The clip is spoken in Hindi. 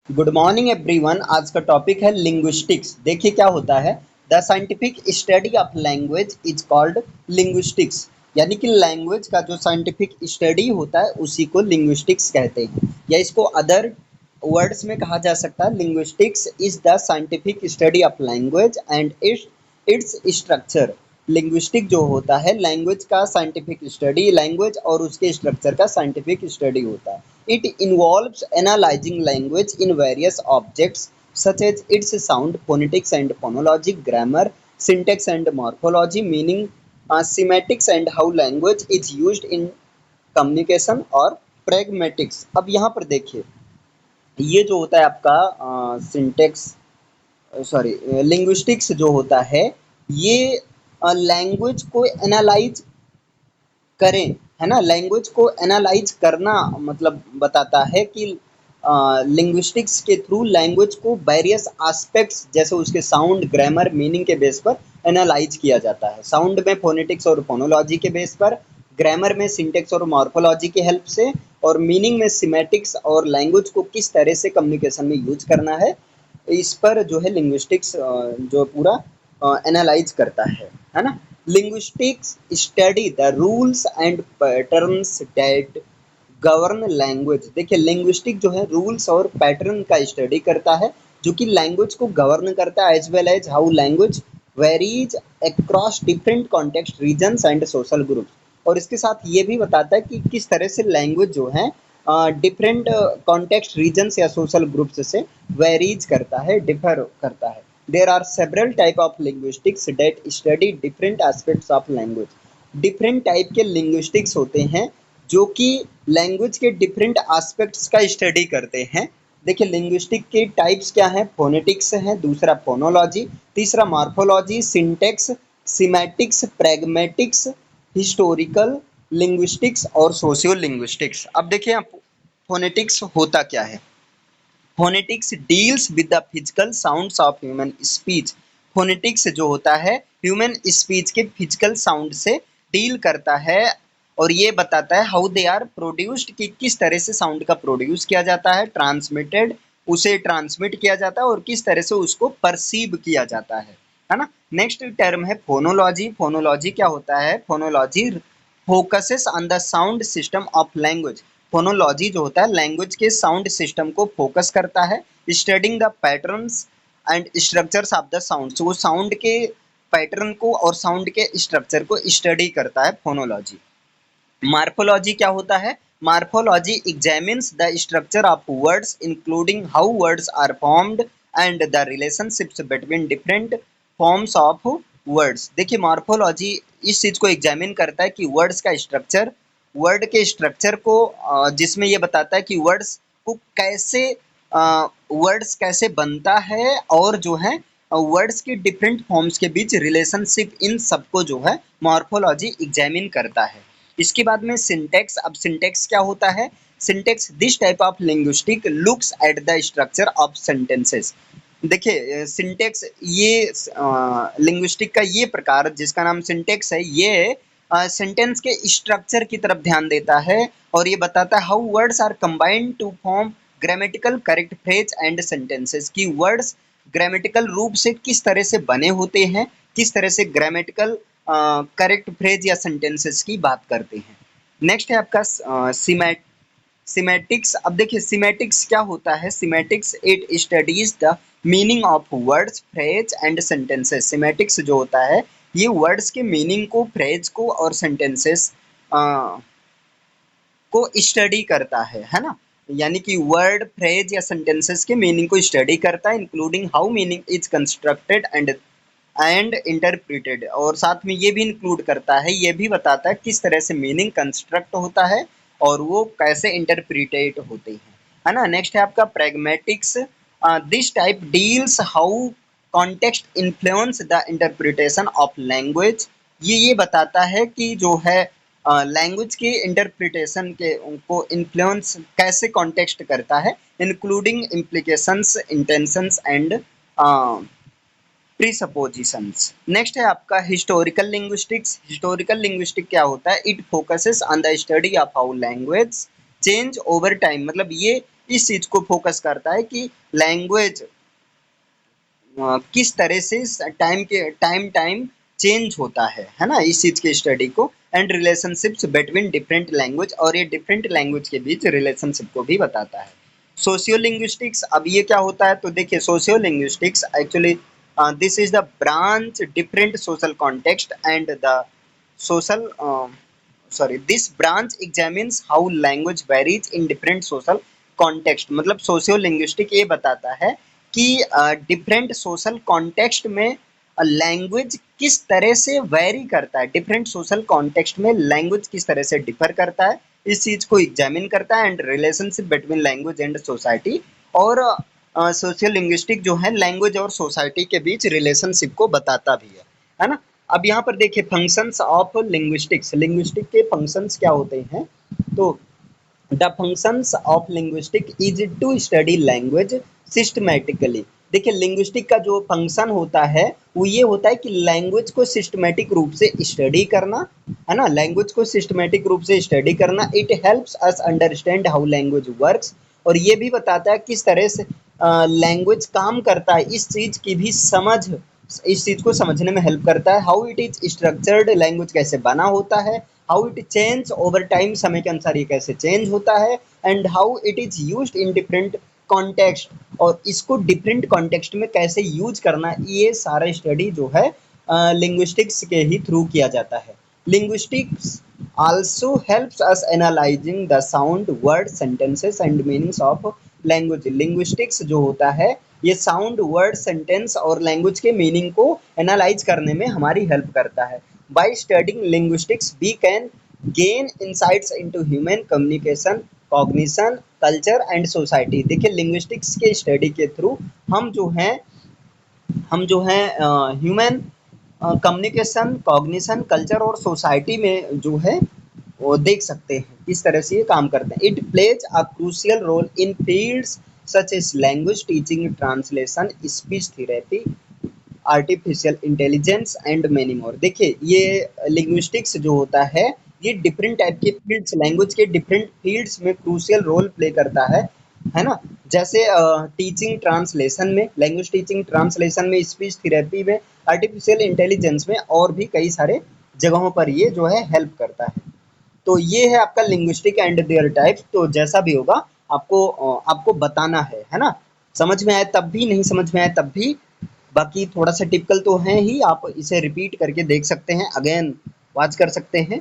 Good morning everyone. आज का टॉपिक है लिंग्विस्टिक्स। देखिए क्या होता है। The scientific study of language is called linguistics. यानी कि लैंग्वेज का जो साइंटिफिक स्टडी होता है उसी को लिंग्विस्टिक्स कहते हैं, या इसको अदर वर्ड्स में कहा जा सकता है। Linguistics is the scientific study of language and its structure. Linguistic जो होता है लैंग्वेज का साइंटिफिक स्टडी, लैंग्वेज और उसके स्ट्रक्चर का साइंटिफिक स्टडी होता है। It involves analyzing language in various objects such as its sound, phonetics and phonology, grammar, syntax and morphology, meaning, semantics and how language is used in communication और pragmatics। अब यहाँ पर देखिए, ये जो होता है आपका सिंटेक्स, सॉरी, लिंग्विस्टिक्स जो होता है ये लैंग्वेज को एनालाइज करें, है ना। लैंग्वेज को एनालाइज करना मतलब बताता है कि लिंग्विस्टिक्स के थ्रू लैंग्वेज को वेरियस एस्पेक्ट्स जैसे उसके साउंड, ग्रामर, मीनिंग के बेस पर एनालाइज किया जाता है। साउंड में फोनेटिक्स और फोनोलॉजी के बेस पर, ग्रामर में सिंटेक्स और मॉर्फोलॉजी के हेल्प से, और मीनिंग में सिमेटिक्स और लैंग्वेज को किस तरह से कम्युनिकेशन में यूज करना है, इस पर जो है लिंग्विस्टिक्स जो पूरा एनालाइज करता है ना। Linguistics study the rules and patterns that govern language. देखिए लिंग्विस्टिक जो है रूल्स और पैटर्न का स्टडी करता है जो कि लैंग्वेज को गवर्न करता है, as well as how language varies across different context, regions and social groups. और इसके साथ ये भी बताता है कि किस तरह से लैंग्वेज जो है डिफरेंट कॉन्टेक्स्ट, रीजन्स या सोशल ग्रुप्स से वेरीज करता है, डिफर करता है। There are several type of linguistics that study different aspects of language. Different type के लिंग्विस्टिक्स होते हैं जो कि लैंग्वेज के डिफरेंट एस्पेक्ट्स का स्टडी करते हैं। देखिए लिंग्विस्टिक के टाइप्स क्या हैं। फोनेटिक्स है, दूसरा फोनोलॉजी, तीसरा morphology, syntax, semantics, pragmatics, historical linguistics और सोशियो लिंग्विस्टिक्स। अब देखिए आप फोनेटिक्स होता क्या है। Phonetics deals with the physical sounds of human speech. Phonetics जो होता है ह्यूमन स्पीच के फिजिकल साउंड से डील करता है और ये बताता है हाउ दे आर प्रोड्यूस्ड, कि किस तरह से साउंड का प्रोड्यूस किया जाता है, ट्रांसमिटेड, उसे ट्रांसमिट किया जाता है और किस तरह से उसको परसीव किया जाता है ना। नेक्स्ट टर्म है फोनोलॉजी। फोनोलॉजी क्या होता है। Phonology focuses on the sound system of language. Phonology जो होता है लैंग्वेज के साउंड सिस्टम को फोकस करता है। Studying the patterns and structures of the sound, वो साउंड के पैटर्न को और साउंड के स्ट्रक्चर को स्टडी करता है फोनोलॉजी। मार्फोलॉजी क्या होता है। Morphology examines the structure of words including how words are formed and the relationships between different forms of words. देखिए मार्फोलॉजी इस चीज को एग्जामिन करता है कि वर्ड्स का स्ट्रक्चर, वर्ड के स्ट्रक्चर को, जिसमें ये बताता है कि वर्ड्स को कैसे, वर्ड्स कैसे बनता है और जो है वर्ड्स के डिफरेंट फॉर्म्स के बीच रिलेशनशिप, इन सबको जो है मॉर्फोलॉजी एग्जामिन करता है। इसके बाद में सिंटेक्स। अब सिंटेक्स क्या होता है। Syntax this type of linguistic looks at the structure of sentences. देखिए सिंटेक्स ये लिंग्विस्टिक का ये प्रकार जिसका नाम सिंटेक्स है, ये सेंटेंस के स्ट्रक्चर की तरफ ध्यान देता है और ये बताता है how words are combined to form grammatical correct phrase and sentences, की वर्ड्स ग्रामेटिकल रूप से किस तरह से बने होते हैं, किस तरह से ग्रामेटिकल करेक्ट फ्रेज या सेंटेंसेस की बात करते हैं। नेक्स्ट है आपका सिमेटिक्स। अब देखिए सिमेटिक्स क्या होता है। सिमेटिक्स it studies the meaning of words, phrase and sentences. सिमेटिक्स जो होता है ये वर्ड्स के मीनिंग को, फ्रेज को और सेंटेंसेस को स्टडी करता है ना। यानी कि वर्ड, फ्रेज या सेंटेंसेस के मीनिंग को स्टडी करता है, including how meaning is constructed and interpreted. और साथ में ये भी इंक्लूड करता है, ये भी बताता है किस तरह से मीनिंग कंस्ट्रक्ट होता है और वो कैसे इंटरप्रिटेट होते हैं, है ना। नेक्स्ट है आपका pragmatics. This type deals how context influence the interpretation of language. ये बताता है कि जो है लैंग्वेज के इंटरप्रिटेशन के उनको इन्फ्लुएंस कैसे कॉन्टेक्स्ट करता है, including implications, intentions and presuppositions. Next है आपका हिस्टोरिकल लिंग्विस्टिक्स। हिस्टोरिकल लिंग्विस्टिक क्या होता है। It focuses on the study of how language change over time, मतलब ये इस चीज को फोकस करता है कि लैंग्वेज किस तरह से टाइम टाइम चेंज होता है ना, इस चीज की स्टडी को। And relationships between different language, और ये डिफरेंट लैंग्वेज के बीच रिलेशनशिप को भी बताता है। सोशियो लिंग्विस्टिक्स, अब ये क्या होता है, तो देखिए socio linguistics actually this is the branch different social context and the social this branch examines how language varies in different social context. मतलब सोशियो लिंग्विस्टिक ये बताता है कि डिफरेंट सोशल कॉन्टेक्स्ट में लैंग्वेज किस तरह से वेरी करता है, डिफरेंट सोशल कॉन्टेक्स्ट में लैंग्वेज किस तरह से डिफर करता है, इस चीज को एग्जामिन करता है। And relationship between language and society, और सोशियो लिंग्विस्टिक जो है लैंग्वेज और सोसाइटी के बीच रिलेशनशिप को बताता भी है ना। अब यहाँ पर देखिए फंक्शंस ऑफ लिंग्विस्टिक्स, लिंग्विस्टिक के फंक्शंस क्या होते हैं, तो the functions of linguistic is to study language systematically. देखिए लिंग्विस्टिक का जो फंक्शन होता है वो ये होता है कि लैंग्वेज को सिस्टमैटिक रूप से स्टडी करना, है ना, लैंग्वेज को सिस्टमैटिक रूप से स्टडी करना। It helps us understand how language works, और ये भी बताता है किस तरह से लैंग्वेज काम करता है, इस चीज की भी समझ, इस चीज को समझने में हेल्प करता है। How it is structured, language कैसे बना होता है, how it change over time, समय के अनुसार ये कैसे चेंज होता है, and how it is used in different context, और इसको डिफरेंट कॉन्टेक्स्ट में कैसे यूज करना, ये सारा स्टडी जो है लिंग्विस्टिक्स के ही थ्रू किया जाता है। Linguistics also helps us analysing the sound word sentences and meanings of language. Linguistics जो होता है ये साउंड वर्ड सेंटेंस और लैंग्वेज के मीनिंग को एनालाइज करने में हमारी हेल्प करता है। By studying linguistics we can gain insights into human communication, cognition, culture and society. देखिए लिंग्विस्टिक्स के स्टडी के थ्रू हम जो हैं ह्यूमन कम्युनिकेशन, कॉग्निशन, कल्चर और सोसाइटी में जो है वो देख सकते हैं किस तरह से ये काम करते हैं। It plays a crucial role in fields such as language teaching, translation, speech therapy, artificial intelligence and many more. देखिए ये लिंग्विस्टिक्स जो होता है ये डिफरेंट टाइप के फील्ड्स, लैंग्वेज के डिफरेंट फील्ड्स में क्रूशियल रोल प्ले करता है ना। जैसे टीचिंग ट्रांसलेशन में, लैंग्वेज टीचिंग ट्रांसलेशन में, स्पीच थेरेपी में, आर्टिफिशियल इंटेलिजेंस में, और भी कई सारे जगहों पर ये जो है हेल्प करता है। तो ये है आपका लिंग्विस्टिक एंड देयर टाइप्स। तो जैसा भी होगा आपको बताना है ना। समझ में आए तब भी, नहीं समझ में आए तब भी, बाकी थोड़ा सा टिपिकल तो है ही, आप इसे रिपीट करके देख सकते हैं, अगेन वॉच कर सकते हैं।